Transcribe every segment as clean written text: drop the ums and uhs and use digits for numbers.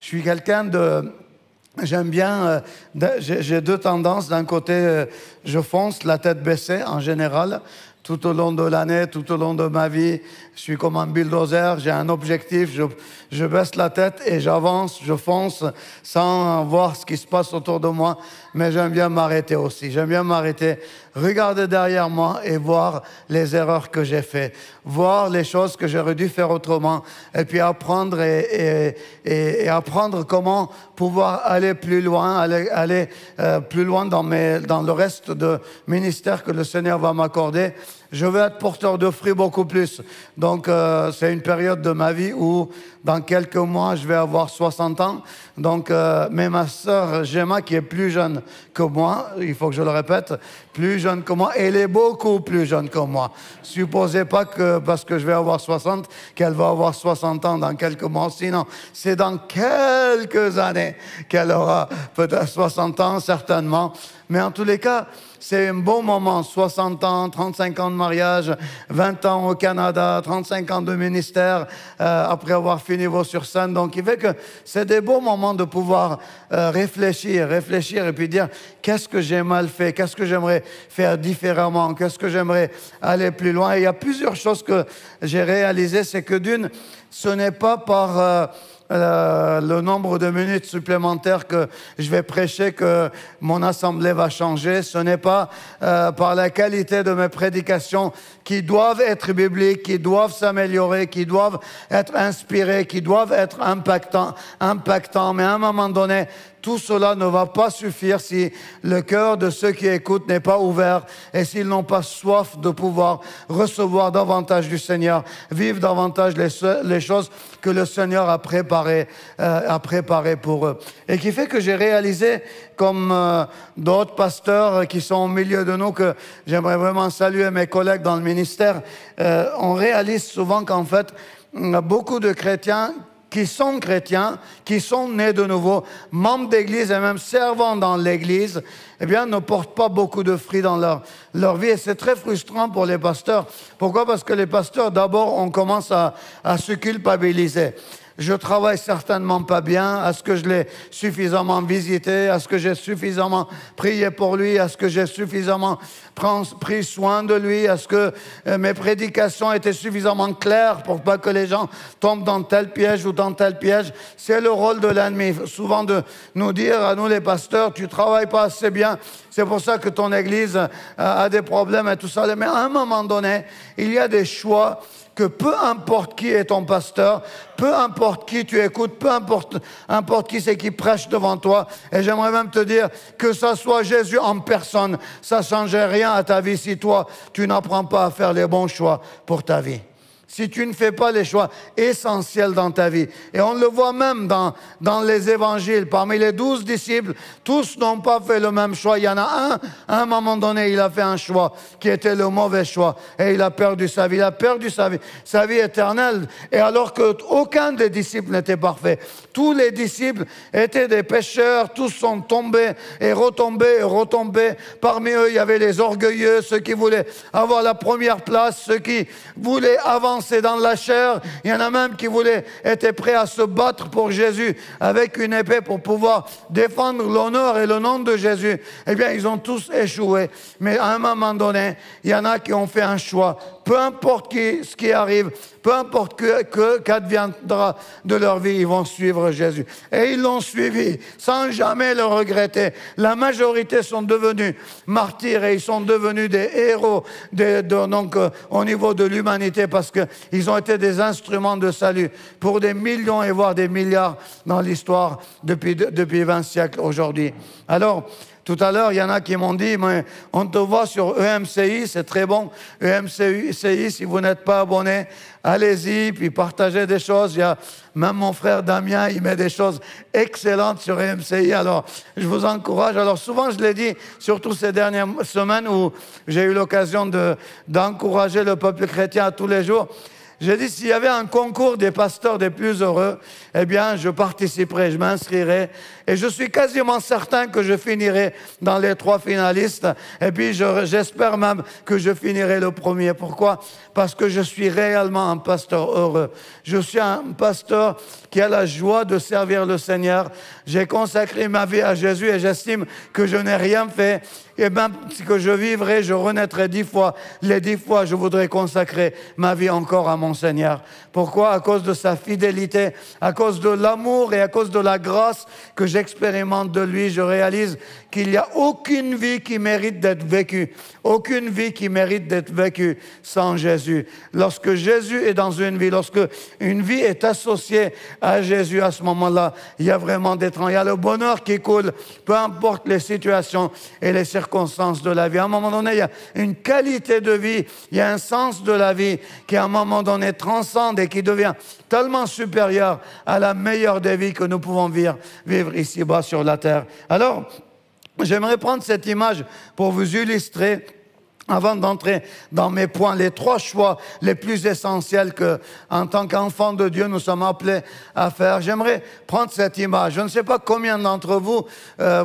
suis quelqu'un de... J'aime bien, j'ai deux tendances. D'un côté, je fonce la tête baissée en général. Tout au long de l'année, tout au long de ma vie, je suis comme un bulldozer, j'ai un objectif, je baisse la tête et j'avance, je fonce sans voir ce qui se passe autour de moi. Mais j'aime bien m'arrêter aussi, j'aime bien m'arrêter, regarder derrière moi et voir les erreurs que j'ai faites, voir les choses que j'aurais dû faire autrement et puis apprendre et apprendre comment pouvoir aller plus loin, aller plus loin dans le reste de ministère que le Seigneur va m'accorder. Je veux être porteur de fruits beaucoup plus. Donc, c'est une période de ma vie où, dans quelques mois, je vais avoir 60 ans. Donc, mais ma sœur Gemma, qui est plus jeune que moi, il faut que je le répète, plus jeune que moi, elle est beaucoup plus jeune que moi. Supposez pas que, parce que je vais avoir 60, qu'elle va avoir 60 ans dans quelques mois. Sinon, c'est dans quelques années qu'elle aura peut-être 60 ans, certainement. Mais en tous les cas, c'est un bon moment, 60 ans, 35 ans de mariage, 20 ans au Canada, 35 ans de ministère, après avoir fini vos sur scène. Donc, il fait que c'est des beaux moments de pouvoir réfléchir et puis dire qu'est-ce que j'ai mal fait, qu'est-ce que j'aimerais faire différemment, qu'est-ce que j'aimerais aller plus loin. Et il y a plusieurs choses que j'ai réalisées, c'est que d'une, ce n'est pas par... le nombre de minutes supplémentaires que je vais prêcher que mon assemblée va changer. Ce n'est pas par la qualité de mes prédications qui doivent être bibliques, qui doivent s'améliorer, qui doivent être inspirées, qui doivent être impactants. Mais à un moment donné, tout cela ne va pas suffire si le cœur de ceux qui écoutent n'est pas ouvert et s'ils n'ont pas soif de pouvoir recevoir davantage du Seigneur, vivre davantage les choses que le Seigneur a préparées pour eux. Et qui fait que j'ai réalisé, comme d'autres pasteurs qui sont au milieu de nous, que j'aimerais vraiment saluer mes collègues dans le ministère, on réalise souvent qu'en fait, beaucoup de chrétiens qui sont nés de nouveau, membres d'église et même servants dans l'église, eh bien, ne portent pas beaucoup de fruits dans leur vie. Et c'est très frustrant pour les pasteurs. Pourquoi? Parce que les pasteurs, d'abord, on commence à se culpabiliser. Je travaille certainement pas bien. Est-ce que je l'ai suffisamment visité? Est-ce que j'ai suffisamment prié pour lui? Est-ce que j'ai suffisamment pris soin de lui? Est-ce que mes prédications étaient suffisamment claires pour pas que les gens tombent dans tel piège ou dans tel piège? C'est le rôle de l'ennemi, souvent de nous dire à nous les pasteurs, tu travailles pas assez bien. C'est pour ça que ton église a des problèmes et tout ça. Mais à un moment donné, il y a des choix que peu importe qui est ton pasteur, peu importe qui tu écoutes, peu importe qui c'est qui prêche devant toi, et j'aimerais même te dire que ça soit Jésus en personne, ça ne changerait rien à ta vie si toi, tu n'apprends pas à faire les bons choix pour ta vie. Si tu ne fais pas les choix essentiels dans ta vie. Et on le voit même dans les évangiles. Parmi les 12 disciples, tous n'ont pas fait le même choix. Il y en a un, à un moment donné, il a fait un choix qui était le mauvais choix. Et il a perdu sa vie. Il a perdu sa vie éternelle. Et alors qu'aucun des disciples n'était parfait. Tous les disciples étaient des pécheurs. Tous sont tombés et retombés. Parmi eux, il y avait les orgueilleux, ceux qui voulaient avoir la première place, ceux qui voulaient avancer dans la chair. Il y en a même qui étaient prêts à se battre pour Jésus avec une épée pour pouvoir défendre l'honneur et le nom de Jésus. Eh bien, ils ont tous échoué. Mais à un moment donné, il y en a qui ont fait un choix. Peu importe ce qui arrive, peu importe qu'adviendra de leur vie, ils vont suivre Jésus. Et ils l'ont suivi sans jamais le regretter. La majorité sont devenus martyrs et ils sont devenus des héros donc, au niveau de l'humanité parce qu'ils ont été des instruments de salut pour des millions et voire des milliards dans l'histoire depuis 20 siècles aujourd'hui. Alors, tout à l'heure, il y en a qui m'ont dit, mais on te voit sur EMCI, c'est très bon. EMCI, si vous n'êtes pas abonné, allez-y, puis partagez des choses. Il y a même mon frère Damien, il met des choses excellentes sur EMCI. Alors, je vous encourage. Alors, souvent, je l'ai dit, surtout ces dernières semaines où j'ai eu l'occasion d'encourager le peuple chrétien à tous les jours. J'ai dit, s'il y avait un concours des pasteurs des plus heureux, eh bien, je participerai, je m'inscrirai. Et je suis quasiment certain que je finirai dans les 3 finalistes. Et puis, j'espère même que je finirai le premier. Pourquoi? Parce que je suis réellement un pasteur heureux. Je suis un pasteur qui a la joie de servir le Seigneur. J'ai consacré ma vie à Jésus et j'estime que je n'ai rien fait. Et même si que je vivrai, je renaîtrai 10 fois. Les 10 fois, je voudrais consacrer ma vie encore à mon Seigneur. Pourquoi? À cause de sa fidélité, à cause de l'amour et à cause de la grâce que j'expérimente de lui. Je réalise qu'il n'y a aucune vie qui mérite d'être vécue. Aucune vie qui mérite d'être vécue sans Jésus. Lorsque Jésus est dans une vie, lorsque une vie est associée à Jésus, à ce moment-là, il y a vraiment des temps. Il y a le bonheur qui coule, peu importe les situations et les circonstances de la vie. À un moment donné, il y a une qualité de vie, il y a un sens de la vie qui, à un moment donné, transcende et qui devient tellement supérieur à la meilleure des vies que nous pouvons vivre ici-bas sur la terre. Alors, j'aimerais prendre cette image pour vous illustrer, avant d'entrer dans mes points, les 3 choix les plus essentiels que, en tant qu'enfants de Dieu, nous sommes appelés à faire. J'aimerais prendre cette image. Je ne sais pas combien d'entre vous,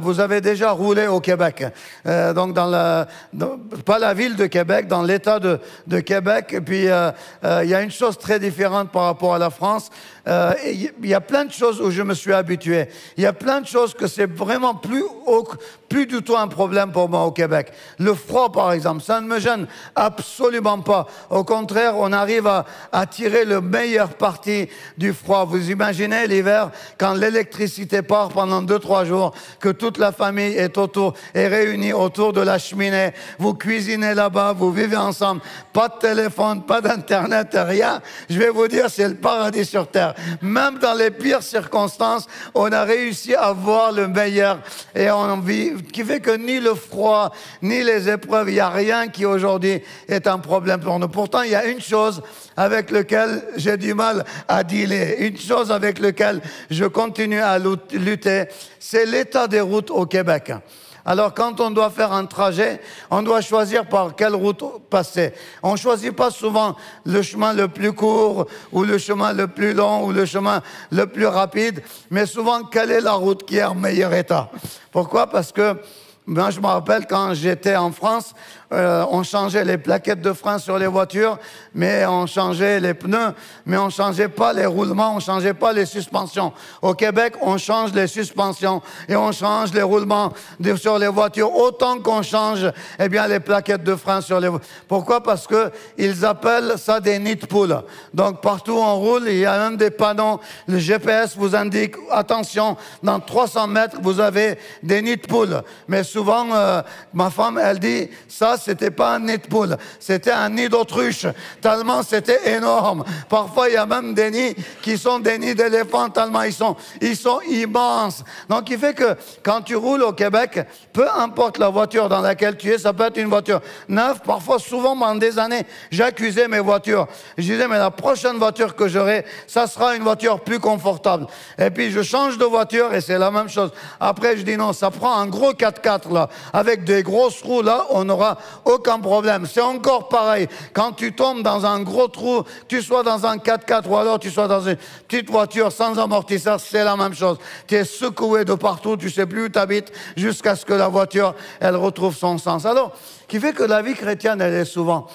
vous avez déjà roulé au Québec. Donc, pas la ville de Québec, dans l'État de Québec. Et puis, il y a une chose très différente par rapport à la France. Il y a plein de choses où je me suis habitué. Il y a plein de choses que c'est vraiment plus du tout un problème pour moi au Québec. Le froid, par exemple, ça ne me gêne absolument pas. Au contraire, on arrive à tirer le meilleur parti du froid. Vous imaginez l'hiver, quand l'électricité part pendant 2-3 jours, que toute la famille est réunie autour de la cheminée. Vous cuisinez là-bas, vous vivez ensemble. Pas de téléphone, pas d'internet, rien. Je vais vous dire, c'est le paradis sur terre. Même dans les pires circonstances, on a réussi à voir le meilleur et on vit, qui fait que ni le froid, ni les épreuves, il n'y a rien qui aujourd'hui est un problème pour nous. Pourtant, il y a une chose avec laquelle j'ai du mal à dealer, une chose avec laquelle je continue à lutter, c'est l'état des routes au Québec. Alors, quand on doit faire un trajet, on doit choisir par quelle route passer. On ne choisit pas souvent le chemin le plus court ou le chemin le plus long ou le chemin le plus rapide, mais souvent, quelle est la route qui est en meilleur état? Pourquoi? Parce que moi, je me rappelle quand j'étais en France, on changeait les plaquettes de frein sur les voitures, mais on changeait les pneus, mais on ne changeait pas les roulements, on ne changeait pas les suspensions. Au Québec, on change les suspensions et on change les roulements sur les voitures autant qu'on change les plaquettes de frein sur les voitures. Pourquoi? Parce qu'ils appellent ça des nids de poules. Donc partout où on roule, il y a même des panneaux. Le GPS vous indique, attention, dans 300 mètres, vous avez des nids de poules. Mais souvent, ma femme, elle dit, ça, c'était pas un nid de poule, c'était un nid d'autruche, tellement c'était énorme. Parfois, il y a même des nids qui sont des nids d'éléphants, tellement ils sont immenses. Donc, il fait que quand tu roules au Québec, peu importe la voiture dans laquelle tu es, ça peut être une voiture neuve. Parfois, souvent, pendant des années, j'accusais mes voitures. Je disais, mais la prochaine voiture que j'aurai, ça sera une voiture plus confortable. Et puis, je change de voiture et c'est la même chose. Après, je dis non, ça prend un gros 4x4 là, avec des grosses roues là, on n'aura aucun problème. C'est encore pareil. Quand tu tombes dans un gros trou, tu sois dans un 4x4 ou alors tu sois dans une petite voiture sans amortisseur, c'est la même chose. Tu es secoué de partout, tu sais plus où tu habites, jusqu'à ce que la voiture, elle retrouve son sens. Alors, qui fait que la vie chrétienne, elle est souvent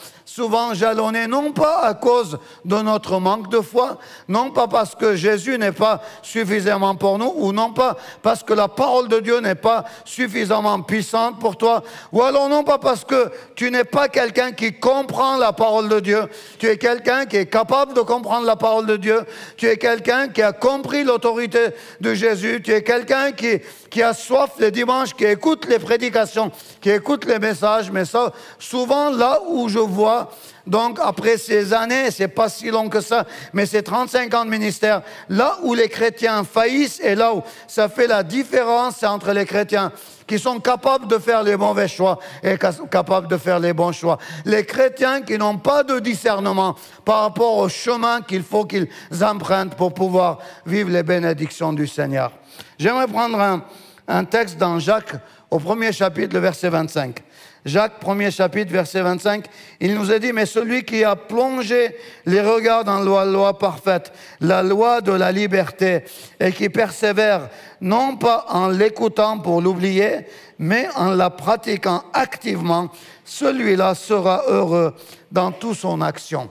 jalonnée, non pas à cause de notre manque de foi, non pas parce que Jésus n'est pas suffisamment pour nous, ou non pas parce que la parole de Dieu n'est pas suffisamment puissante pour toi, ou alors non pas parce que tu n'es pas quelqu'un qui comprend la parole de Dieu, tu es quelqu'un qui est capable de comprendre la parole de Dieu, tu es quelqu'un qui a compris l'autorité de Jésus, tu es quelqu'un qui a soif les dimanches, qui écoute les prédications, qui écoute les messages, mais ça, souvent là où je vois, donc après ces années, c'est pas si long que ça, mais c'est 35 ans de ministère, là où les chrétiens faillissent et là où ça fait la différence, c'est entre les chrétiens qui sont capables de faire les mauvais choix et capables de faire les bons choix. Les chrétiens qui n'ont pas de discernement par rapport au chemin qu'il faut qu'ils empruntent pour pouvoir vivre les bénédictions du Seigneur. J'aimerais prendre un texte dans Jacques, au 1er chapitre, le verset 25. Jacques, 1er chapitre, verset 25, il nous a dit, mais celui qui a plongé les regards dans la loi parfaite, la loi de la liberté, et qui persévère, non pas en l'écoutant pour l'oublier, mais en la pratiquant activement, celui-là sera heureux dans toute son action.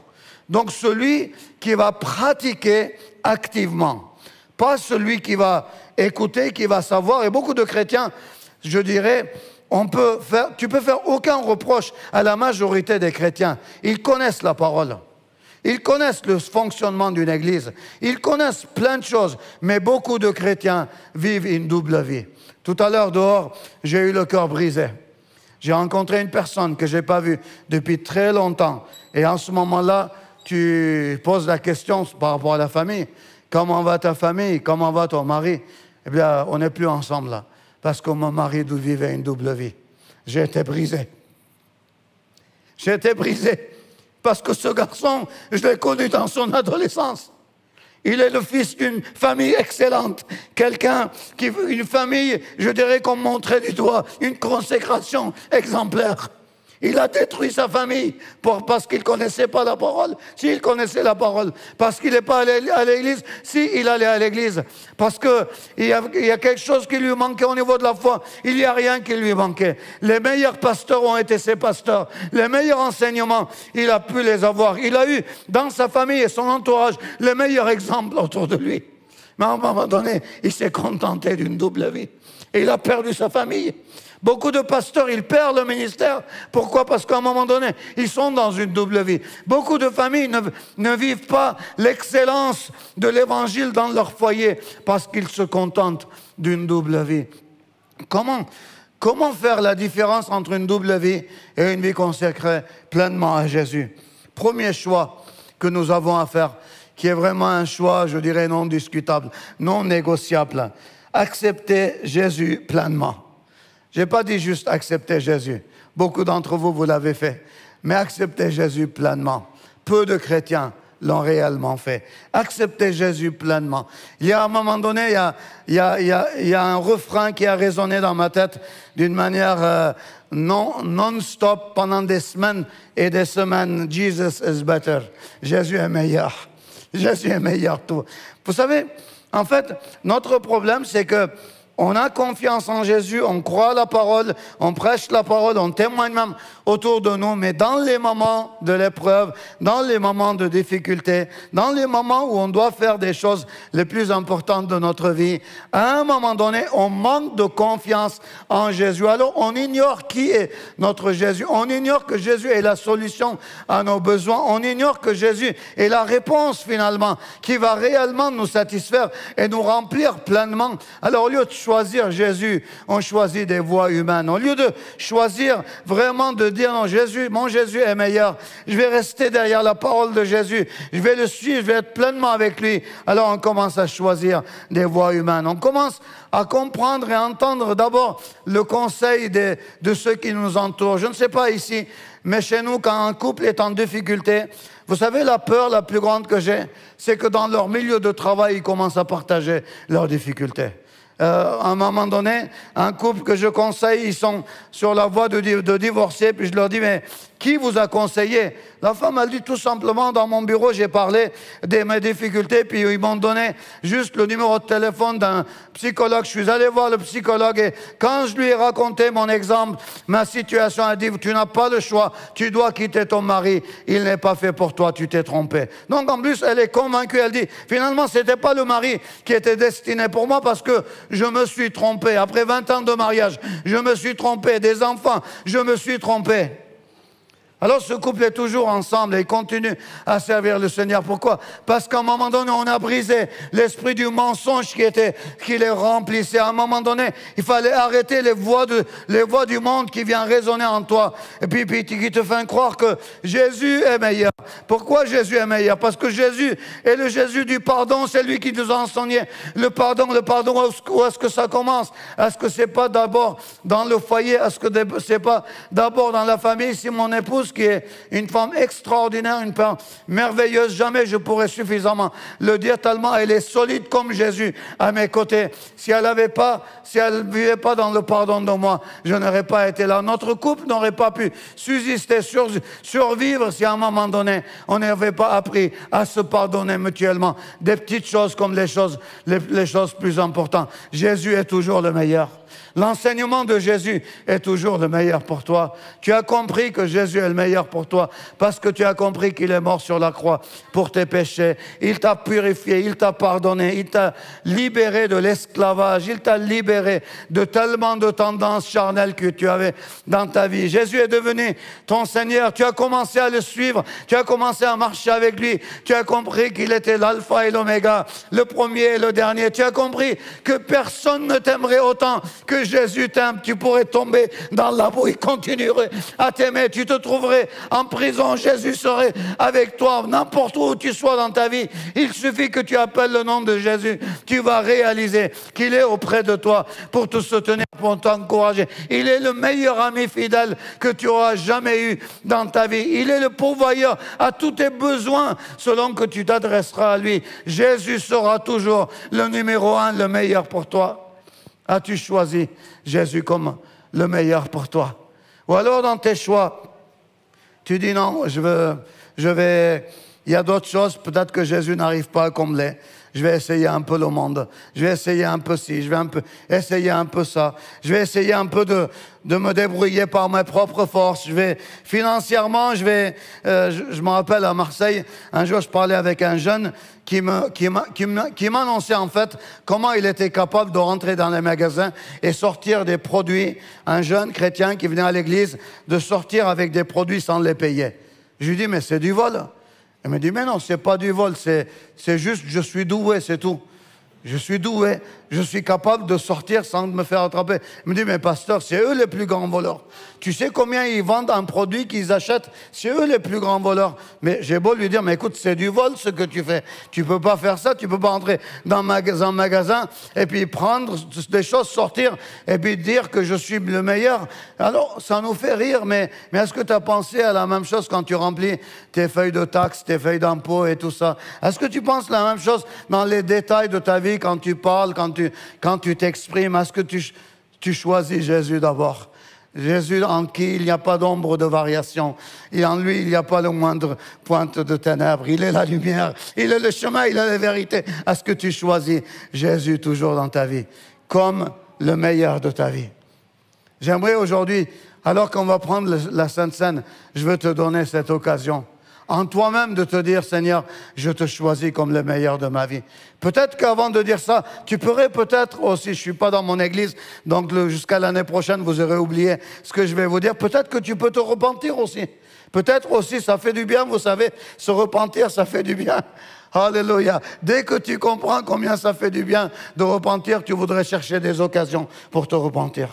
Donc celui qui va pratiquer activement, pas celui qui va écouter, qui va savoir. Et beaucoup de chrétiens, je dirais, tu peux faire aucun reproche à la majorité des chrétiens. Ils connaissent la parole. Ils connaissent le fonctionnement d'une église. Ils connaissent plein de choses. Mais beaucoup de chrétiens vivent une double vie. Tout à l'heure, dehors, j'ai eu le cœur brisé. J'ai rencontré une personne que je n'ai pas vue depuis très longtemps. Et en ce moment-là, tu poses la question par rapport à la famille. Comment va ta famille? Comment va ton mari? Eh bien, on n'est plus ensemble là. Parce que mon mari vivait une double vie. J'ai été brisé. J'ai été brisé. Parce que ce garçon, je l'ai connu dans son adolescence. Il est le fils d'une famille excellente. Une famille, je dirais qu'on montrait du doigt, une consécration exemplaire. Il a détruit sa famille parce qu'il ne connaissait pas la parole. S'il connaissait la parole, parce qu'il n'est pas allé à l'église, il allait à l'église. Parce qu'il y a quelque chose qui lui manquait au niveau de la foi. Il n'y a rien qui lui manquait. Les meilleurs pasteurs ont été ses pasteurs. Les meilleurs enseignements, il a pu les avoir. Il a eu dans sa famille et son entourage les meilleurs exemples autour de lui. Mais à un moment donné, il s'est contenté d'une double vie. Et il a perdu sa famille. Beaucoup de pasteurs, ils perdent le ministère. Pourquoi? Parce qu'à un moment donné, ils sont dans une double vie. Beaucoup de familles ne vivent pas l'excellence de l'évangile dans leur foyer parce qu'ils se contentent d'une double vie. Comment faire la différence entre une double vie et une vie consacrée pleinement à Jésus? Premier choix que nous avons à faire, qui est vraiment un choix, je dirais, non discutable, non négociable. Accepter Jésus pleinement. Je n'ai pas dit juste accepter Jésus. Beaucoup d'entre vous, vous l'avez fait. Mais accepter Jésus pleinement. Peu de chrétiens l'ont réellement fait. Accepter Jésus pleinement. Il y a un moment donné, il y a un refrain qui a résonné dans ma tête d'une manière non-stop pendant des semaines et des semaines. Jesus is better. Jésus est meilleur. Jésus est meilleur. Tout. Vous savez, en fait, notre problème, c'est que on a confiance en Jésus, on croit à la parole, on prêche la parole, on témoigne même autour de nous, mais dans les moments de l'épreuve, dans les moments de difficulté, dans les moments où on doit faire des choses les plus importantes de notre vie, à un moment donné, on manque de confiance en Jésus. Alors, on ignore qui est notre Jésus. On ignore que Jésus est la solution à nos besoins. On ignore que Jésus est la réponse, finalement, qui va réellement nous satisfaire et nous remplir pleinement. Alors, au lieu de choisir Jésus, on choisit des voies humaines. Au lieu de choisir vraiment de dire non, Jésus, mon Jésus est meilleur, je vais rester derrière la parole de Jésus, je vais le suivre, je vais être pleinement avec lui. Alors on commence à choisir des voies humaines. On commence à comprendre et à entendre d'abord le conseil de ceux qui nous entourent. Je ne sais pas ici, mais chez nous, quand un couple est en difficulté, vous savez, la peur la plus grande que j'ai, c'est que dans leur milieu de travail, ils commencent à partager leurs difficultés. À un moment donné, un couple que je conseille, ils sont sur la voie de divorcer, puis je leur dis, mais qui vous a conseillé? La femme a dit tout simplement, dans mon bureau, j'ai parlé de mes difficultés, puis ils m'ont donné juste le numéro de téléphone d'un psychologue. Je suis allé voir le psychologue et quand je lui ai raconté mon exemple, ma situation, elle a dit, tu n'as pas le choix, tu dois quitter ton mari, il n'est pas fait pour toi, tu t'es trompé. Donc en plus, elle est convaincue, elle dit, finalement, ce n'était pas le mari qui était destiné pour moi parce que je me suis trompé. Après 20 ans de mariage, je me suis trompé. Des enfants, je me suis trompé. Alors ce couple est toujours ensemble et il continue à servir le Seigneur. Pourquoi? Parce qu'à un moment donné, on a brisé l'esprit du mensonge qui les remplissait. À un moment donné, il fallait arrêter les voix du monde qui viennent résonner en toi. Et puis qui te font croire que Jésus est meilleur. Pourquoi Jésus est meilleur? Parce que Jésus est le Jésus du pardon. C'est lui qui nous a enseigné le pardon. Où est-ce que ça commence? Est-ce que c'est pas d'abord dans le foyer? Est-ce que c'est pas d'abord dans la famille? Si mon épouse épouse qui est une femme extraordinaire, une femme merveilleuse. Jamais je pourrais suffisamment le dire, tellement elle est solide comme Jésus à mes côtés. Si elle ne vivait pas dans le pardon de moi, je n'aurais pas été là. Notre couple n'aurait pas pu subsister, survivre si à un moment donné, on n'avait pas appris à se pardonner mutuellement. Des petites choses comme les choses plus importantes. Jésus est toujours le meilleur. L'enseignement de Jésus est toujours le meilleur pour toi. Tu as compris que Jésus est le meilleur pour toi parce que tu as compris qu'il est mort sur la croix pour tes péchés. Il t'a purifié, il t'a pardonné, il t'a libéré de l'esclavage, il t'a libéré de tellement de tendances charnelles que tu avais dans ta vie. Jésus est devenu ton Seigneur. Tu as commencé à le suivre, tu as commencé à marcher avec lui. Tu as compris qu'il était l'alpha et l'oméga, le premier et le dernier. Tu as compris que personne ne t'aimerait autant que Jésus t'aime. Tu pourrais tomber dans la boue, il continuerait à t'aimer. Tu te trouverais en prison, Jésus serait avec toi n'importe où tu sois dans ta vie. Il suffit que tu appelles le nom de Jésus. Tu vas réaliser qu'il est auprès de toi pour te soutenir, pour t'encourager. Il est le meilleur ami fidèle que tu auras jamais eu dans ta vie. Il est le pourvoyeur à tous tes besoins selon que tu t'adresseras à lui. Jésus sera toujours le numéro 1, le meilleur pour toi. As-tu choisi Jésus comme le meilleur pour toi? Ou alors dans tes choix, tu dis non, il y a d'autres choses, peut-être que Jésus n'arrive pas à combler. Je vais essayer un peu le monde, je vais essayer un peu ci, je vais essayer un peu ça, je vais essayer un peu de me débrouiller par mes propres forces. Financièrement, je me rappelle à Marseille, un jour je parlais avec un jeune qui m'annonçait en fait comment il était capable de rentrer dans les magasins et sortir des produits, un jeune chrétien qui venait à l'église, de sortir avec des produits sans les payer. Je lui dis, mais c'est du vol. Il me dit, mais non, c'est pas du vol, c'est juste, je suis doué, c'est tout. Je suis doué, je suis capable de sortir sans me faire attraper. Il me dit, mais pasteur, c'est eux les plus grands voleurs. Tu sais combien ils vendent un produit qu'ils achètent? C'est eux les plus grands voleurs. Mais j'ai beau lui dire, mais écoute, c'est du vol ce que tu fais. Tu peux pas faire ça, tu peux pas entrer dans un magasin et puis prendre des choses, sortir et puis dire que je suis le meilleur. Alors, ça nous fait rire, mais est-ce que tu as pensé à la même chose quand tu remplis tes feuilles de taxes, tes feuilles d'impôts et tout ça? Est-ce que tu penses la même chose dans les détails de ta vie, quand tu parles, quand tu t'exprimes? Est-ce que tu choisis Jésus d'abord? Jésus en qui il n'y a pas d'ombre de variation. Et en lui, il n'y a pas le moindre pointe de ténèbres. Il est la lumière, il est le chemin, il est la vérité. Est-ce que tu choisis Jésus toujours dans ta vie comme le meilleur de ta vie? J'aimerais aujourd'hui, alors qu'on va prendre la Sainte Seine, je veux te donner cette occasion en toi-même de te dire, Seigneur, je te choisis comme le meilleur de ma vie. Peut-être qu'avant de dire ça, tu pourrais peut-être aussi, je ne suis pas dans mon église, donc jusqu'à l'année prochaine, vous aurez oublié ce que je vais vous dire. Peut-être que tu peux te repentir aussi. Peut-être aussi, ça fait du bien, vous savez, se repentir, ça fait du bien. Alléluia. Dès que tu comprends combien ça fait du bien de repentir, tu voudrais chercher des occasions pour te repentir.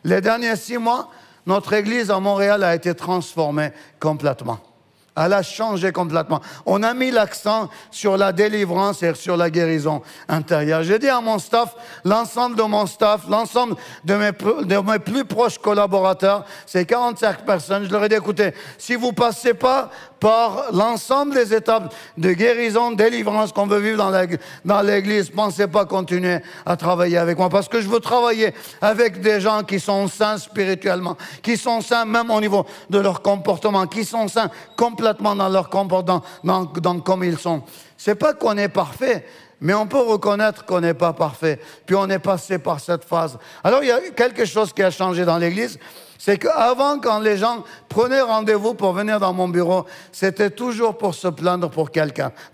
Les derniers 6 mois, notre église à Montréal a été transformée complètement. Elle a changé complètement. On a mis l'accent sur la délivrance et sur la guérison intérieure. J'ai dit à mon staff, l'ensemble de mon staff, l'ensemble de mes plus proches collaborateurs, c'est 45 personnes, je leur ai dit, écoutez, si vous ne passez pas par l'ensemble des étapes de guérison, de délivrance qu'on veut vivre dans l'église, pensez pas continuer à travailler avec moi, parce que je veux travailler avec des gens qui sont sains spirituellement, qui sont sains même au niveau de leur comportement, qui sont sains complètement dans leur comportement, dans comme ils sont. C'est pas qu'on est parfait, mais on peut reconnaître qu'on n'est pas parfait. Puis on est passé par cette phase. Alors il y a eu quelque chose qui a changé dans l'église. C'est qu'avant, quand les gens prenaient rendez-vous pour venir dans mon bureau, c'était toujours pour se plaindre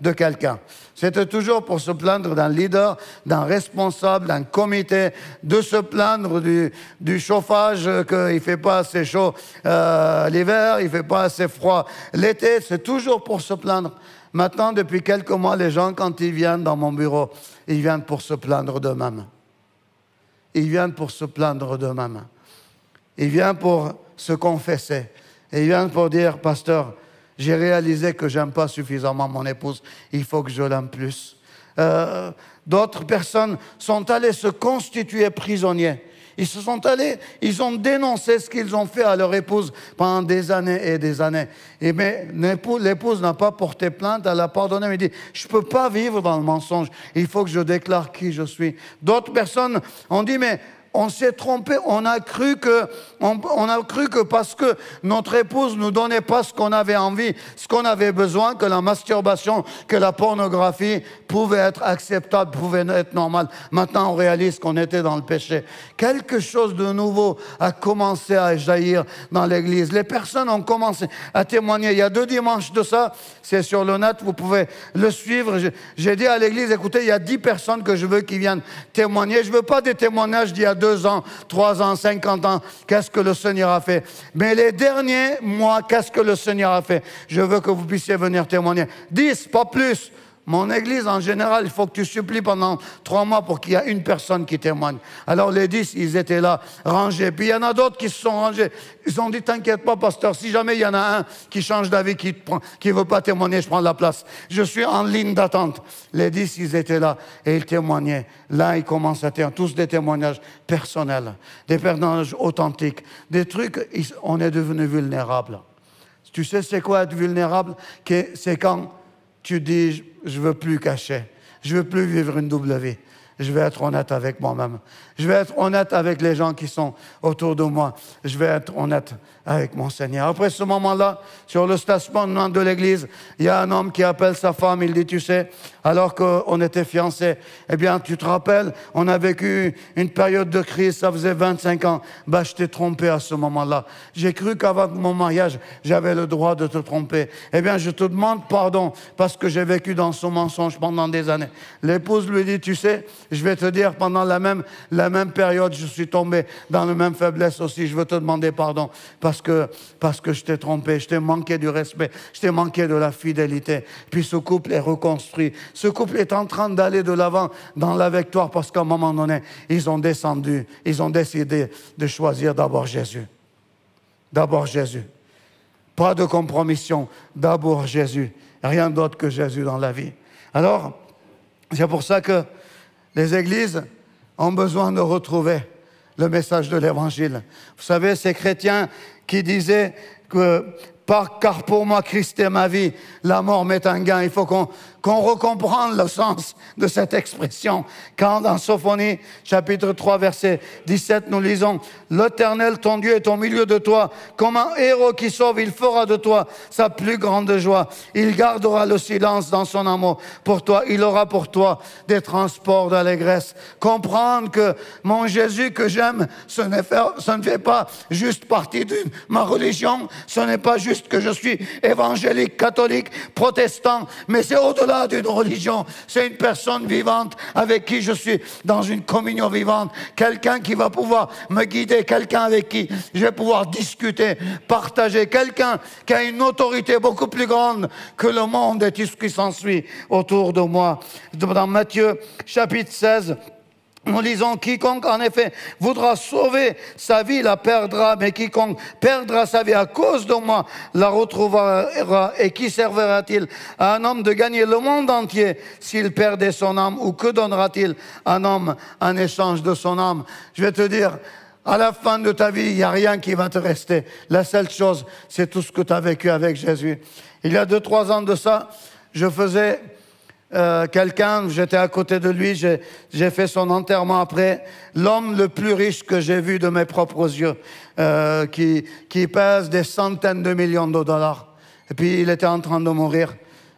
de quelqu'un. C'était toujours pour se plaindre d'un leader, d'un responsable, d'un comité, de se plaindre du chauffage, qu'il ne fait pas assez chaud l'hiver, il ne fait pas assez froid l'été. C'est toujours pour se plaindre. Maintenant, depuis quelques mois, les gens, quand ils viennent dans mon bureau, ils viennent pour se plaindre d'eux-mêmes. Ils viennent pour se plaindre d'eux-mêmes. Il vient pour se confesser. Et il vient pour dire, pasteur, j'ai réalisé que je n'aime pas suffisamment mon épouse. Il faut que je l'aime plus. D'autres personnes sont allées se constituer prisonniers. Ils se sont allés, ils ont dénoncé ce qu'ils ont fait à leur épouse pendant des années et des années. Mais l'épouse n'a pas porté plainte, elle a pardonné, mais dit, je ne peux pas vivre dans le mensonge, il faut que je déclare qui je suis. D'autres personnes ont dit, mais on s'est trompé, on a cru que parce que notre épouse ne nous donnait pas ce qu'on avait envie, ce qu'on avait besoin, que la masturbation, que la pornographie pouvait être acceptable, pouvait être normale. Maintenant, on réalise qu'on était dans le péché. Quelque chose de nouveau a commencé à jaillir dans l'Église. Les personnes ont commencé à témoigner. Il y a 2 dimanches de ça, c'est sur le net, vous pouvez le suivre. J'ai dit à l'Église, écoutez, il y a 10 personnes que je veux qui viennent témoigner. Je ne veux pas des témoignages d'il y a 2 ans, 3 ans, 50 ans, qu'est-ce que le Seigneur a fait. Mais les derniers mois, qu'est-ce que le Seigneur a fait. Je veux que vous puissiez venir témoigner. 10, pas plus. Mon église, en général, il faut que tu supplies pendant 3 mois pour qu'il y ait une personne qui témoigne. Alors les 10, ils étaient là, rangés. Puis il y en a d'autres qui se sont rangés. Ils ont dit, t'inquiète pas, pasteur, si jamais il y en a un qui change d'avis, qui ne veut pas témoigner, je prends la place. Je suis en ligne d'attente. Les 10, ils étaient là et ils témoignaient. Là, ils commencent à témoigner, tous des témoignages personnels, des témoignages authentiques, des trucs, on est devenu vulnérable. Tu sais c'est quoi être vulnérable? C'est quand tu dis, je ne veux plus cacher, je ne veux plus vivre une double vie. Je vais être honnête avec moi-même. Je vais être honnête avec les gens qui sont autour de moi. Je vais être honnête avec mon Seigneur. Après ce moment-là, sur le stationnement de l'église, il y a un homme qui appelle sa femme. Il dit, tu sais, alors qu'on était fiancés, eh bien, tu te rappelles, on a vécu une période de crise, ça faisait 25 ans. Ben, je t'ai trompé à ce moment-là. J'ai cru qu'avant mon mariage, j'avais le droit de te tromper. Eh bien, je te demande pardon parce que j'ai vécu dans ce mensonge pendant des années. L'épouse lui dit, tu sais, je vais te dire, pendant la même période, je suis tombé dans la même faiblesse aussi. Je veux te demander pardon parce que je t'ai trompé, je t'ai manqué du respect, je t'ai manqué de la fidélité. Puis ce couple est reconstruit. Ce couple est en train d'aller de l'avant dans la victoire parce qu'à un moment donné, ils ont décidé de choisir d'abord Jésus. D'abord Jésus. Pas de compromission, d'abord Jésus. Rien d'autre que Jésus dans la vie. Alors, c'est pour ça que les églises ont besoin de retrouver le message de l'Évangile. Vous savez, ces chrétiens qui disaient que car pour moi, Christ est ma vie, la mort m'est un gain. Il faut qu'on recomprenne le sens de cette expression. Quand dans Sophonie, chapitre 3, verset 17, nous lisons « L'Éternel, ton Dieu, est au milieu de toi. Comme un héros qui sauve, il fera de toi sa plus grande joie. Il gardera le silence dans son amour. Pour toi, il aura pour toi des transports d'allégresse. » Comprendre que mon Jésus que j'aime, ce ne fait pas juste partie de ma religion. Ce n'est pas juste que je suis évangélique, catholique, protestant, mais c'est au-delà d'une religion. C'est une personne vivante avec qui je suis dans une communion vivante. Quelqu'un qui va pouvoir me guider, quelqu'un avec qui je vais pouvoir discuter, partager, quelqu'un qui a une autorité beaucoup plus grande que le monde et tout ce qui s'ensuit autour de moi. Dans Matthieu, chapitre 16, nous lisons, quiconque en effet voudra sauver sa vie la perdra, mais quiconque perdra sa vie à cause de moi la retrouvera. Et qui servira-t-il à un homme de gagner le monde entier s'il perdait son âme? Ou que donnera-t-il un homme en échange de son âme? Je vais te dire, à la fin de ta vie, il n'y a rien qui va te rester. La seule chose, c'est tout ce que tu as vécu avec Jésus. Il y a 2-3 ans de ça, je faisais j'étais à côté de lui, j'ai fait son enterrement après. L'homme le plus riche que j'ai vu de mes propres yeux, qui pèse des centaines de millions de dollars. Et puis il était en train de mourir.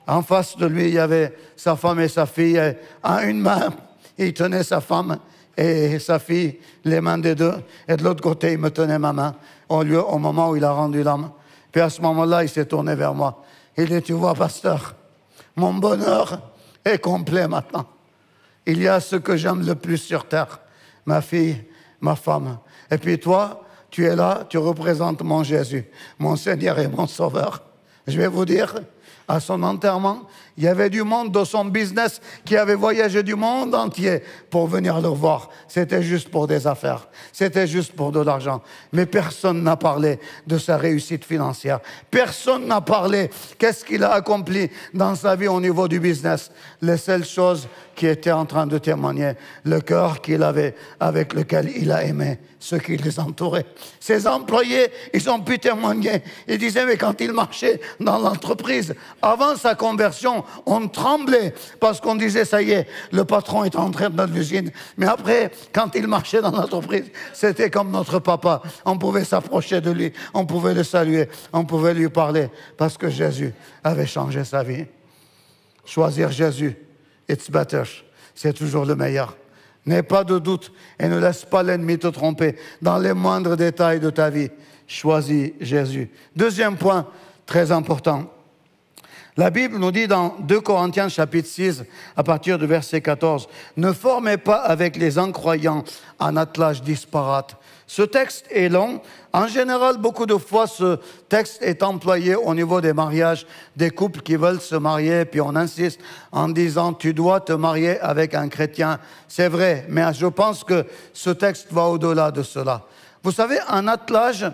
En face de lui, il y avait sa femme et sa fille. Et en une main, il tenait sa femme et sa fille, les mains des deux. Et de l'autre côté, il me tenait ma main au moment où il a rendu l'âme. Puis à ce moment-là, il s'est tourné vers moi. Il dit, tu vois, pasteur, mon bonheur est complet maintenant. Il y a ce que j'aime le plus sur terre, ma fille, ma femme. Et puis toi, tu es là, tu représentes mon Jésus, mon Seigneur et mon Sauveur. Je vais vous dire, à son enterrement, Il y avait du monde dans son business qui avait voyagé du monde entier pour venir le voir. C'était juste pour des affaires. C'était juste pour de l'argent. Mais personne n'a parlé de sa réussite financière. Personne n'a parlé qu'est-ce qu'il a accompli dans sa vie au niveau du business. Les seules choses qui étaient en train de témoigner, le cœur qu'il avait avec lequel il a aimé ceux qui les entouraient. Ses employés, ils ont pu témoigner. Ils disaient, mais quand il marchait dans l'entreprise, avant sa conversion, on tremblait parce qu'on disait, ça y est, le patron est entré dans l'usine. Mais après, quand il marchait dans l'entreprise, c'était comme notre papa. On pouvait s'approcher de lui, on pouvait le saluer, on pouvait lui parler parce que Jésus avait changé sa vie. Choisir Jésus, it's better. C'est toujours le meilleur. N'aie pas de doute et ne laisse pas l'ennemi te tromper dans les moindres détails de ta vie. Choisis Jésus. Deuxième point, très important. La Bible nous dit dans 2 Corinthiens chapitre 6, à partir du verset 14, « Ne formez pas avec les incroyants un attelage disparate. » Ce texte est long. En général, beaucoup de fois, ce texte est employé au niveau des mariages, des couples qui veulent se marier, puis on insiste en disant « Tu dois te marier avec un chrétien. » C'est vrai, mais je pense que ce texte va au-delà de cela. Vous savez, un attelage,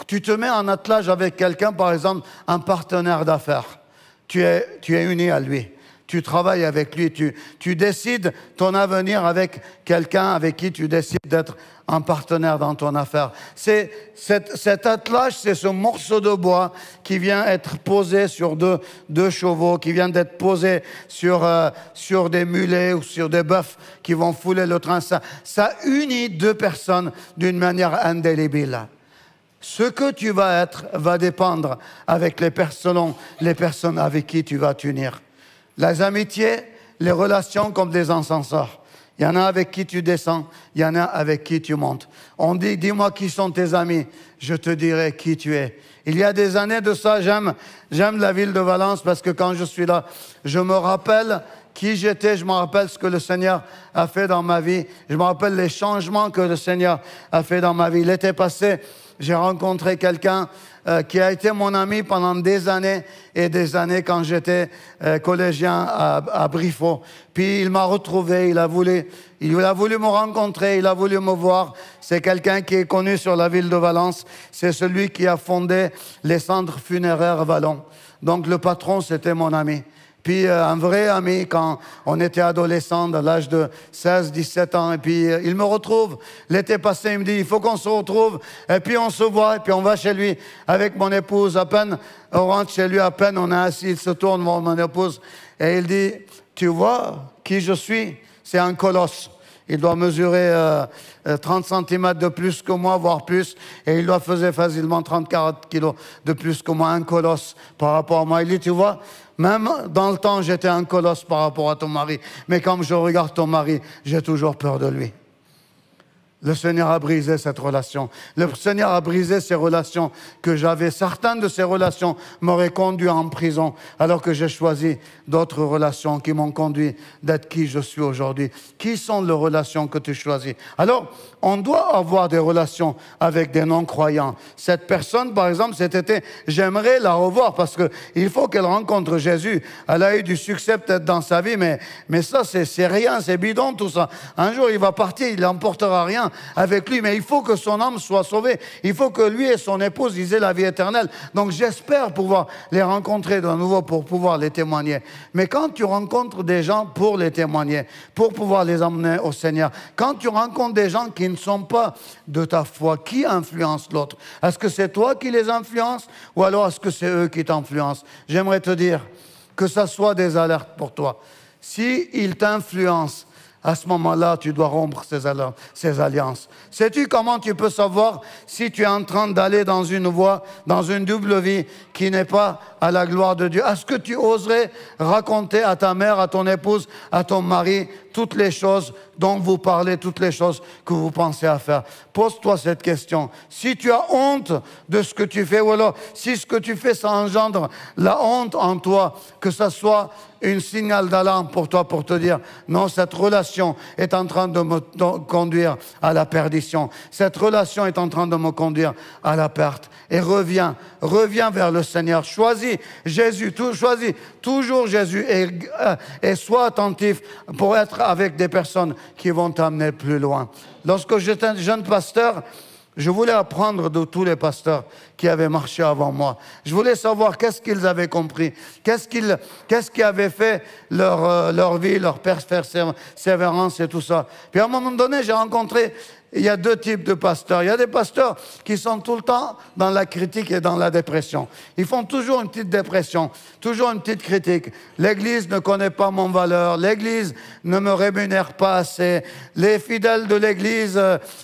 tu te mets en attelage avec quelqu'un, par exemple, un partenaire d'affaires. Tu es uni à lui. Tu travailles avec lui, tu décides ton avenir avec quelqu'un avec qui tu décides d'être un partenaire dans ton affaire. Cet attelage, c'est ce morceau de bois qui vient être posé sur deux chevaux, qui vient d'être posé sur des mulets ou sur des bœufs qui vont fouler le train. Ça unit deux personnes d'une manière indélébile. Ce que tu vas être va dépendre avec les personnes avec qui tu vas t'unir. Les amitiés, les relations comme des ascenseurs. Il y en a avec qui tu descends, il y en a avec qui tu montes. On dit, dis-moi qui sont tes amis, je te dirai qui tu es. Il y a des années de ça, j'aime la ville de Valence parce que quand je suis là, je me rappelle qui j'étais, je me rappelle ce que le Seigneur a fait dans ma vie, je me rappelle les changements que le Seigneur a fait dans ma vie. L'été passé, j'ai rencontré quelqu'un qui a été mon ami pendant des années et des années quand j'étais collégien à Briffaut. Puis il m'a retrouvé, il a voulu me rencontrer, il a voulu me voir. C'est quelqu'un qui est connu sur la ville de Valence. C'est celui qui a fondé les centres funéraires Vallon. Donc le patron, c'était mon ami. Puis un vrai ami quand on était adolescent, à l'âge de 16, 17 ans. Et puis il me retrouve. L'été passé, il me dit, il faut qu'on se retrouve. Et puis on se voit, et puis on va chez lui avec mon épouse. À peine, on rentre chez lui, à peine on est assis, il se tourne vers mon épouse. Et il dit, tu vois qui je suis? C'est un colosse. Il doit mesurer 30 cm de plus que moi, voire plus. Et il doit faire facilement 30-40 kilos de plus que moi, un colosse par rapport à moi. Il dit, tu vois, même dans le temps, j'étais un colosse par rapport à ton mari. Mais quand je regarde ton mari, j'ai toujours peur de lui. Le Seigneur a brisé cette relation. Le Seigneur a brisé ces relations que j'avais. Certaines de ces relations m'auraient conduit en prison, alors que j'ai choisi d'autres relations qui m'ont conduit d'être qui je suis aujourd'hui. Qui sont les relations que tu choisis? Alors, on doit avoir des relations avec des non-croyants. Cette personne, par exemple, cet été, j'aimerais la revoir parce qu'il faut qu'elle rencontre Jésus. Elle a eu du succès peut-être dans sa vie, mais ça, c'est rien, c'est bidon tout ça. Un jour, il va partir, il n'emportera rien avec lui, mais il faut que son âme soit sauvée. Il faut que lui et son épouse aient la vie éternelle. Donc j'espère pouvoir les rencontrer de nouveau pour pouvoir les témoigner. Mais quand tu rencontres des gens pour les témoigner, pour pouvoir les emmener au Seigneur, quand tu rencontres des gens qui ne sont pas de ta foi, qui influence l'autre? Est-ce que c'est toi qui les influences ou alors est-ce que c'est eux qui t'influencent? J'aimerais te dire que ça soit des alertes pour toi. S'ils t'influencent, à ce moment-là, tu dois rompre ces alliances. Sais-tu comment tu peux savoir si tu es en train d'aller dans une voie, dans une double vie qui n'est pas à la gloire de Dieu? Est-ce que tu oserais raconter à ta mère, à ton épouse, à ton mari, toutes les choses dont vous parlez, toutes les choses que vous pensez à faire. Pose-toi cette question. Si tu as honte de ce que tu fais, ou alors si ce que tu fais, ça engendre la honte en toi, que ça soit un signal d'alarme pour toi, pour te dire, non, cette relation est en train de me conduire à la perdition. Cette relation est en train de me conduire à la perte. Et reviens vers le Seigneur. Choisis Jésus, choisis toujours Jésus et sois attentif pour être avec des personnes qui vont t'amener plus loin. Lorsque j'étais un jeune pasteur, je voulais apprendre de tous les pasteurs qui avaient marché avant moi. Je voulais savoir qu'est-ce qu'ils avaient compris, qu'est-ce qui avait fait leur vie, leur persévérance et tout ça. Puis à un moment donné, j'ai rencontré, il y a deux types de pasteurs. Il y a des pasteurs qui sont tout le temps dans la critique et dans la dépression. Ils font toujours une petite dépression, toujours une petite critique. L'Église ne connaît pas mon valeur, l'Église ne me rémunère pas assez, les fidèles de l'Église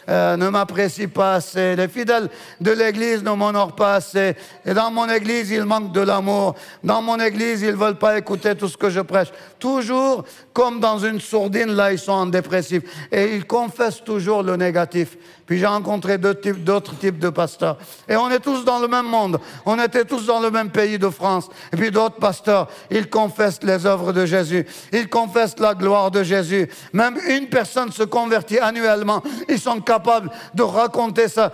ne m'apprécient pas assez, les fidèles de l'Église ne m'honorent pas assez. Et dans mon Église, il manque de l'amour. Dans mon Église, ils ne veulent pas écouter tout ce que je prêche. Toujours comme dans une sourdine, là, ils sont en dépressif. Et ils confessent toujours le négatif. Puis j'ai rencontré d'autres types de pasteurs. Et on est tous dans le même monde. On était tous dans le même pays de France. Et puis d'autres pasteurs, ils confessent les œuvres de Jésus. Ils confessent la gloire de Jésus. Même une personne se convertit annuellement. Ils sont capables de raconter ça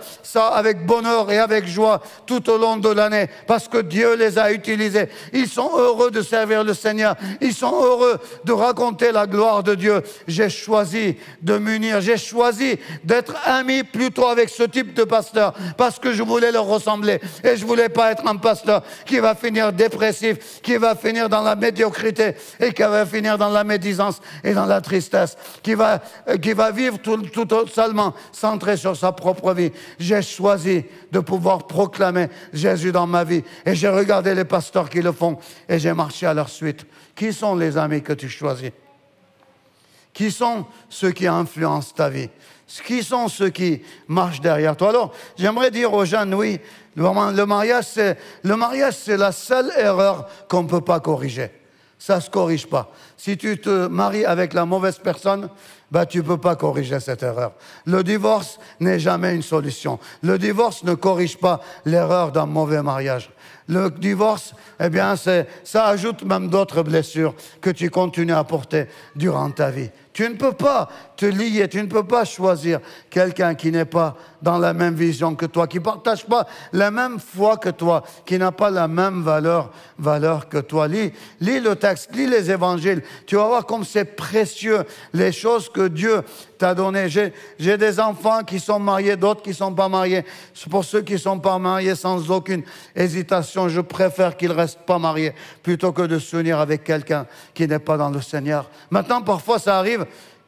avec bonheur et avec joie tout au long de l'année. Parce que Dieu les a utilisés. Ils sont heureux de servir le Seigneur. Ils sont heureux de raconter la gloire de Dieu. J'ai choisi de m'unir. J'ai choisi d'être ami plutôt avec ce type de pasteur parce que je voulais leur ressembler et je voulais pas être un pasteur qui va finir dépressif, qui va finir dans la médiocrité et qui va finir dans la médisance et dans la tristesse, qui va vivre tout seulement centré sur sa propre vie. J'ai choisi de pouvoir proclamer Jésus dans ma vie et j'ai regardé les pasteurs qui le font et j'ai marché à leur suite. Qui sont les amis que tu choisis? Qui sont ceux qui influencent ta vie? Qui sont ceux qui marchent derrière toi? Alors, j'aimerais dire aux jeunes, oui, le mariage, c'est la seule erreur qu'on ne peut pas corriger. Ça ne se corrige pas. Si tu te maries avec la mauvaise personne, tu ne peux pas corriger cette erreur. Le divorce n'est jamais une solution. Le divorce ne corrige pas l'erreur d'un mauvais mariage. Le divorce, ça ajoute même d'autres blessures que tu continues à porter durant ta vie. Tu ne peux pas te lier, tu ne peux pas choisir quelqu'un qui n'est pas dans la même vision que toi, qui ne partage pas la même foi que toi, qui n'a pas la même valeur que toi. Lis le texte, lis les évangiles, tu vas voir comme c'est précieux les choses que Dieu t'a données. J'ai des enfants qui sont mariés, d'autres qui ne sont pas mariés. Pour ceux qui ne sont pas mariés, sans aucune hésitation, je préfère qu'ils ne restent pas mariés plutôt que de s'unir avec quelqu'un qui n'est pas dans le Seigneur. Maintenant, parfois, ça arrive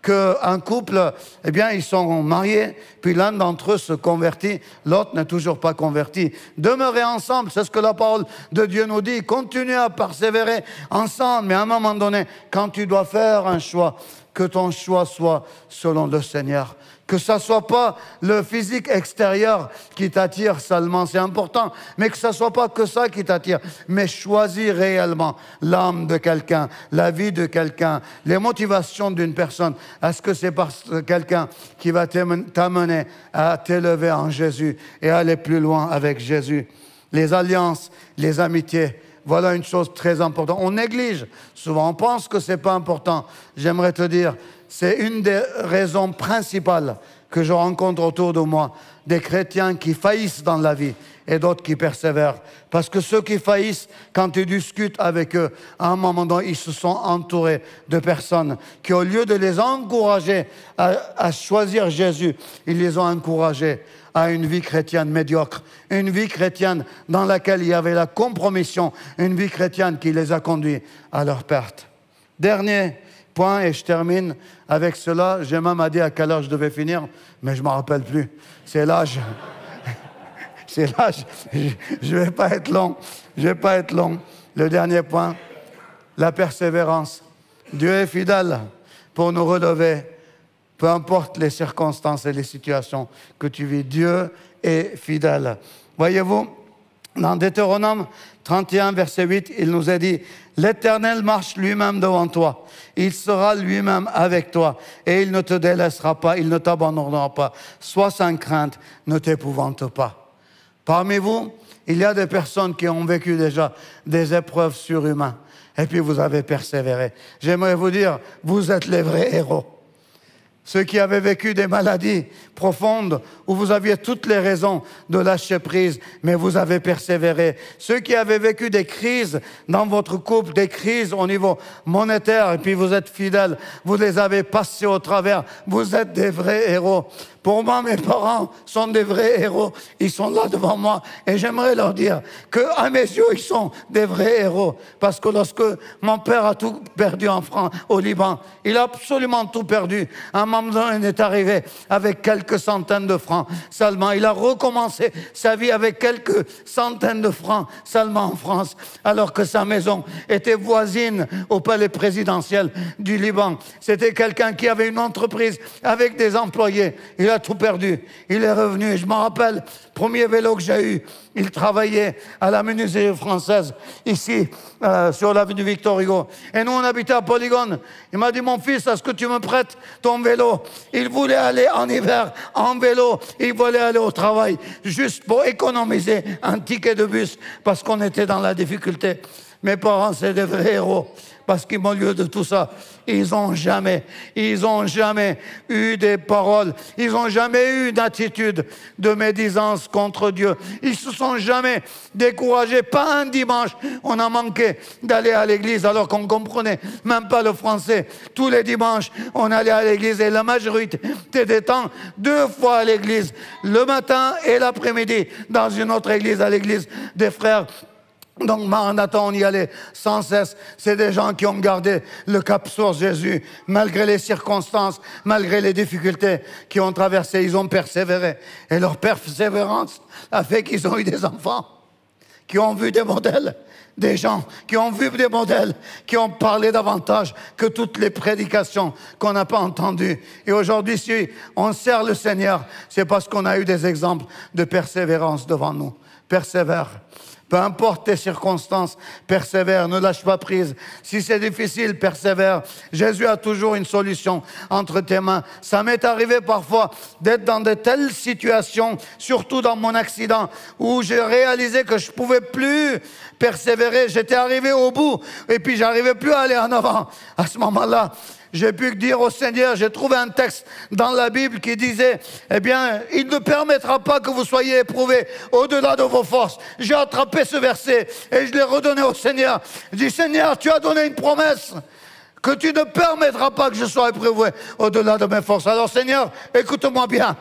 qu'un couple, ils sont mariés, puis l'un d'entre eux se convertit, l'autre n'est toujours pas converti. Demeurez ensemble, c'est ce que la parole de Dieu nous dit. Continuez à persévérer ensemble, mais à un moment donné, quand tu dois faire un choix, que ton choix soit selon le Seigneur. Que ça ne soit pas le physique extérieur qui t'attire seulement, c'est important, mais que ça ne soit pas que ça qui t'attire, mais choisis réellement l'âme de quelqu'un, la vie de quelqu'un, les motivations d'une personne. Est-ce que c'est parce que quelqu'un qui va t'amener à t'élever en Jésus et aller plus loin avec Jésus? Les alliances, les amitiés, voilà une chose très importante. On néglige souvent, on pense que ce n'est pas important. J'aimerais te dire, c'est une des raisons principales que je rencontre autour de moi, des chrétiens qui faillissent dans la vie et d'autres qui persévèrent. Parce que ceux qui faillissent, quand tu discutes avec eux, à un moment donné, ils se sont entourés de personnes qui, au lieu de les encourager à choisir Jésus, ils les ont encouragés à une vie chrétienne médiocre, une vie chrétienne dans laquelle il y avait la compromission, une vie chrétienne qui les a conduits à leur perte. Dernier point, et je termine avec cela. J'ai même dit à quelle heure je devais finir, mais je ne me rappelle plus. C'est l'âge. C'est l'âge. Je ne vais pas être long. Le dernier point, la persévérance. Dieu est fidèle pour nous relever. Peu importe les circonstances et les situations que tu vis, Dieu est fidèle. Voyez-vous, Dans Deutéronome 31, verset 8, il nous a dit « L'Éternel marche lui-même devant toi. Il sera lui-même avec toi et il ne te délaissera pas, il ne t'abandonnera pas. Sois sans crainte, ne t'épouvante pas. » Parmi vous, il y a des personnes qui ont vécu déjà des épreuves surhumaines et puis vous avez persévéré. J'aimerais vous dire, vous êtes les vrais héros. Ceux qui avaient vécu des maladies profondes où vous aviez toutes les raisons de lâcher prise, mais vous avez persévéré. Ceux qui avaient vécu des crises dans votre couple, des crises au niveau monétaire, et puis vous êtes fidèles, vous les avez passés au travers, vous êtes des vrais héros. Pour moi, mes parents sont des vrais héros. Ils sont là devant moi et j'aimerais leur dire qu'à mes yeux, ils sont des vrais héros. Parce que lorsque mon père a tout perdu en France, au Liban, il a absolument tout perdu. Un moment donné, il est arrivé avec quelques centaines de francs seulement. Il a recommencé sa vie avec quelques centaines de francs seulement en France, alors que sa maison était voisine au palais présidentiel du Liban. C'était quelqu'un qui avait une entreprise avec des employés. Il a tout perdu. Il est revenu. Je me rappelle, premier vélo que j'ai eu, il travaillait à la menuiserie française, ici, sur l'avenue Victor Hugo. Et nous, on habitait à Polygone. Il m'a dit, mon fils, est-ce que tu me prêtes ton vélo? Il voulait aller en hiver en vélo. Il voulait aller au travail, juste pour économiser un ticket de bus, parce qu'on était dans la difficulté. Mes parents, c'est des vrais héros. Parce qu'au lieu de tout ça, ils n'ont jamais eu des paroles, ils n'ont jamais eu une attitude de médisance contre Dieu. Ils ne se sont jamais découragés. Pas un dimanche, on a manqué d'aller à l'église alors qu'on ne comprenait même pas le français. Tous les dimanches, on allait à l'église et la majorité des temps, 2 fois à l'église, le matin et l'après-midi, dans une autre église, à l'église des frères. Donc, Maranatha, on y allait sans cesse. C'est des gens qui ont gardé le cap sur Jésus, malgré les circonstances, malgré les difficultés qu'ils ont traversées. Ils ont persévéré. Et leur persévérance a fait qu'ils ont eu des enfants, qui ont vu des modèles, des gens qui ont vu des modèles, qui ont parlé davantage que toutes les prédications qu'on n'a pas entendues. Et aujourd'hui, si on sert le Seigneur, c'est parce qu'on a eu des exemples de persévérance devant nous. Persévère. Peu importe tes circonstances, persévère, ne lâche pas prise. Si c'est difficile, persévère. Jésus a toujours une solution entre tes mains. Ça m'est arrivé parfois d'être dans de telles situations, surtout dans mon accident, où j'ai réalisé que je ne pouvais plus persévérer. J'étais arrivé au bout et puis j'arrivais plus à aller en avant. À ce moment-là, j'ai pu dire au Seigneur, j'ai trouvé un texte dans la Bible qui disait, eh bien, il ne permettra pas que vous soyez éprouvés au-delà de vos forces. J'ai attrapé ce verset et je l'ai redonné au Seigneur. Je dis, Seigneur, tu as donné une promesse que tu ne permettras pas que je sois éprouvé au-delà de mes forces. Alors Seigneur, écoute-moi bien.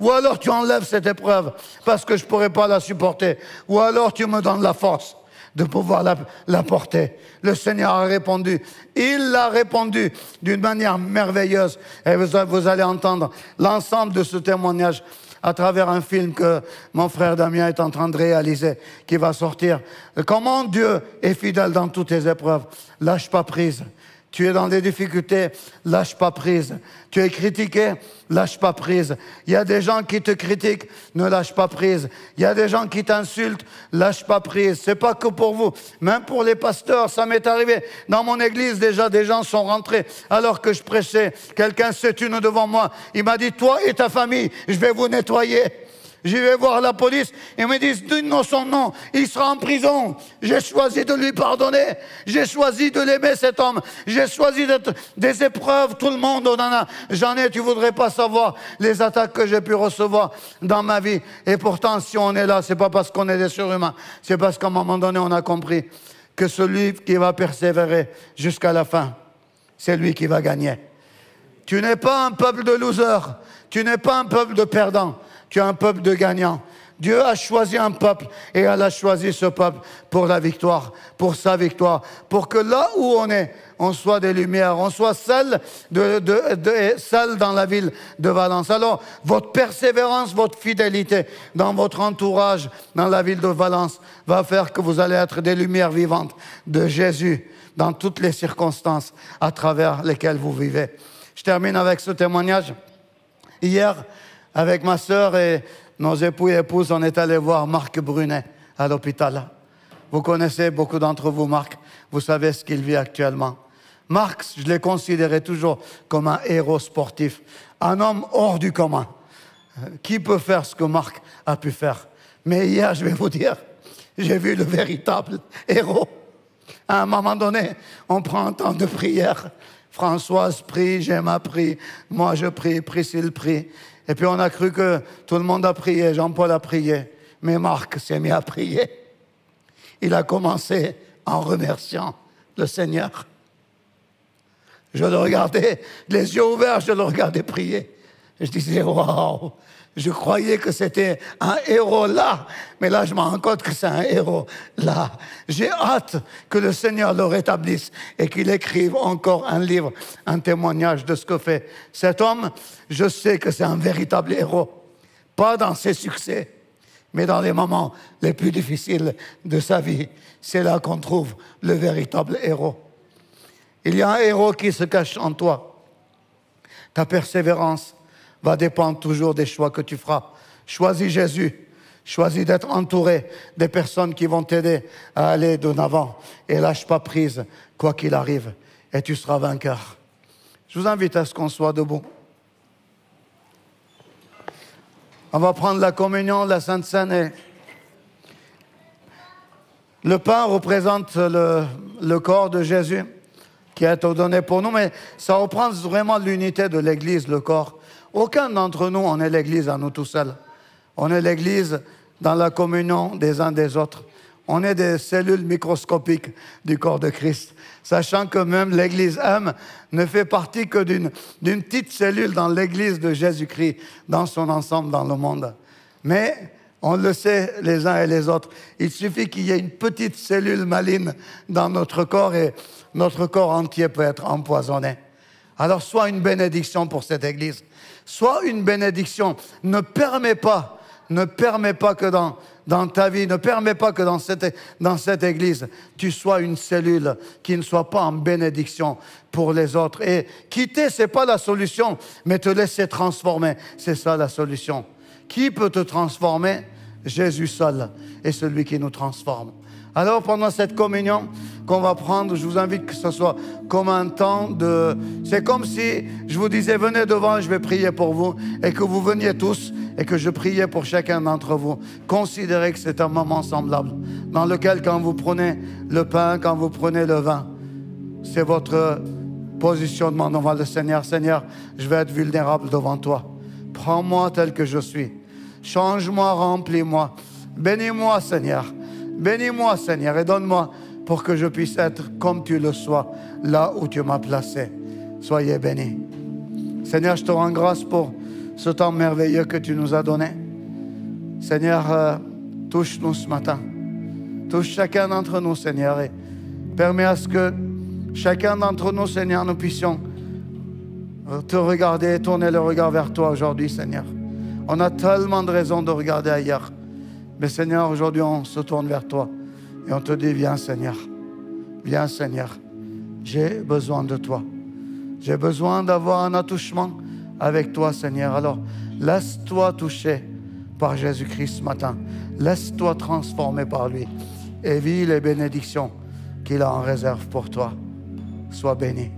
Ou alors tu enlèves cette épreuve parce que je ne pourrai pas la supporter. Ou alors tu me donnes la force de pouvoir la porter. Le Seigneur a répondu. Il l'a répondu d'une manière merveilleuse. Et vous allez entendre l'ensemble de ce témoignage à travers un film que mon frère Damien est en train de réaliser, qui va sortir. Comment Dieu est fidèle dans toutes tes épreuves. Lâche pas prise. Tu es dans des difficultés, lâche pas prise. Tu es critiqué, lâche pas prise. Il y a des gens qui te critiquent, ne lâche pas prise. Il y a des gens qui t'insultent, lâche pas prise. C'est pas que pour vous, même pour les pasteurs, ça m'est arrivé. Dans mon église, déjà, des gens sont rentrés alors que je prêchais. Quelqu'un s'est tenu devant moi. Il m'a dit, toi et ta famille, je vais vous nettoyer. Je vais voir la police, ils me disent, dis-nous son nom, il sera en prison. J'ai choisi de lui pardonner, j'ai choisi de l'aimer cet homme, j'ai choisi des épreuves, tout le monde en a. J'en ai, tu voudrais pas savoir les attaques que j'ai pu recevoir dans ma vie. Et pourtant, si on est là, c'est pas parce qu'on est des surhumains, c'est parce qu'à un moment donné, on a compris que celui qui va persévérer jusqu'à la fin, c'est lui qui va gagner. Tu n'es pas un peuple de losers, tu n'es pas un peuple de perdants. Tu es un peuple de gagnants. Dieu a choisi un peuple et elle a choisi ce peuple pour la victoire, pour sa victoire, pour que là où on est, on soit des lumières, on soit seul dans la ville de Valence. Alors, votre persévérance, votre fidélité dans votre entourage, dans la ville de Valence, va faire que vous allez être des lumières vivantes de Jésus dans toutes les circonstances à travers lesquelles vous vivez. Je termine avec ce témoignage. Hier, avec ma sœur et nos époux et épouses, on est allé voir Marc Brunet à l'hôpital. Vous connaissez beaucoup d'entre vous Marc, vous savez ce qu'il vit actuellement. Marc, je l'ai considéré toujours comme un héros sportif, un homme hors du commun. Qui peut faire ce que Marc a pu faire? Mais hier, je vais vous dire, j'ai vu le véritable héros. À un moment donné, on prend un temps de prière. Françoise prie, Gemma prie, moi je prie, Priscille prie. Et puis on a cru que tout le monde a prié, Jean-Paul a prié. Mais Marc s'est mis à prier. Il a commencé en remerciant le Seigneur. Je le regardais, les yeux ouverts, je le regardais prier. Je disais, waouh, je croyais que c'était un héros là, mais là je me rends compte que c'est un héros là. J'ai hâte que le Seigneur le rétablisse et qu'il écrive encore un livre, un témoignage de ce que fait cet homme. Je sais que c'est un véritable héros, pas dans ses succès, mais dans les moments les plus difficiles de sa vie. C'est là qu'on trouve le véritable héros. Il y a un héros qui se cache en toi. Ta persévérance va dépendre toujours des choix que tu feras. Choisis Jésus. Choisis d'être entouré des personnes qui vont t'aider à aller de l'avant. Et lâche pas prise, quoi qu'il arrive. Et tu seras vainqueur. Je vous invite à ce qu'on soit debout. On va prendre la communion, la Sainte Seine. Et le pain représente le corps de Jésus qui a été donné pour nous, mais ça reprend vraiment l'unité de l'Église, le corps. Aucun d'entre nous, on est l'Église à nous tout seuls. On est l'Église dans la communion des uns des autres. On est des cellules microscopiques du corps de Christ, sachant que même l'Église M ne fait partie que d'une petite cellule dans l'Église de Jésus-Christ, dans son ensemble dans le monde. Mais on le sait les uns et les autres, il suffit qu'il y ait une petite cellule maligne dans notre corps et notre corps entier peut être empoisonné. Alors sois une bénédiction pour cette Église. Sois une bénédiction. Ne permets pas que dans ta vie, ne permets pas que dans cette Église, tu sois une cellule qui ne soit pas en bénédiction pour les autres. Et quitter, ce n'est pas la solution, mais te laisser transformer, c'est ça la solution. Qui peut te transformer? Jésus seul est celui qui nous transforme. Alors pendant cette communion qu'on va prendre, je vous invite que ce soit comme un temps de... C'est comme si je vous disais, venez devant, je vais prier pour vous, et que vous veniez tous, et que je priais pour chacun d'entre vous. Considérez que c'est un moment semblable, dans lequel quand vous prenez le pain, quand vous prenez le vin, c'est votre positionnement devant le Seigneur. Seigneur, je vais être vulnérable devant toi. Prends-moi tel que je suis. Change-moi, remplis-moi. Bénis-moi, Seigneur. Bénis-moi, Seigneur, et donne-moi pour que je puisse être comme tu le sois, là où tu m'as placé. Soyez bénis. Seigneur, je te rends grâce pour ce temps merveilleux que tu nous as donné. Seigneur, touche-nous ce matin. Touche chacun d'entre nous, Seigneur, et permets à ce que chacun d'entre nous, Seigneur, nous puissions te regarder, tourner le regard vers toi aujourd'hui, Seigneur. On a tellement de raisons de regarder ailleurs. Mais Seigneur, aujourd'hui, on se tourne vers toi et on te dit, viens Seigneur, viens Seigneur, j'ai besoin de toi. J'ai besoin d'avoir un attouchement avec toi, Seigneur. Alors, laisse-toi toucher par Jésus-Christ ce matin. Laisse-toi transformer par lui et vis les bénédictions qu'il a en réserve pour toi. Sois béni.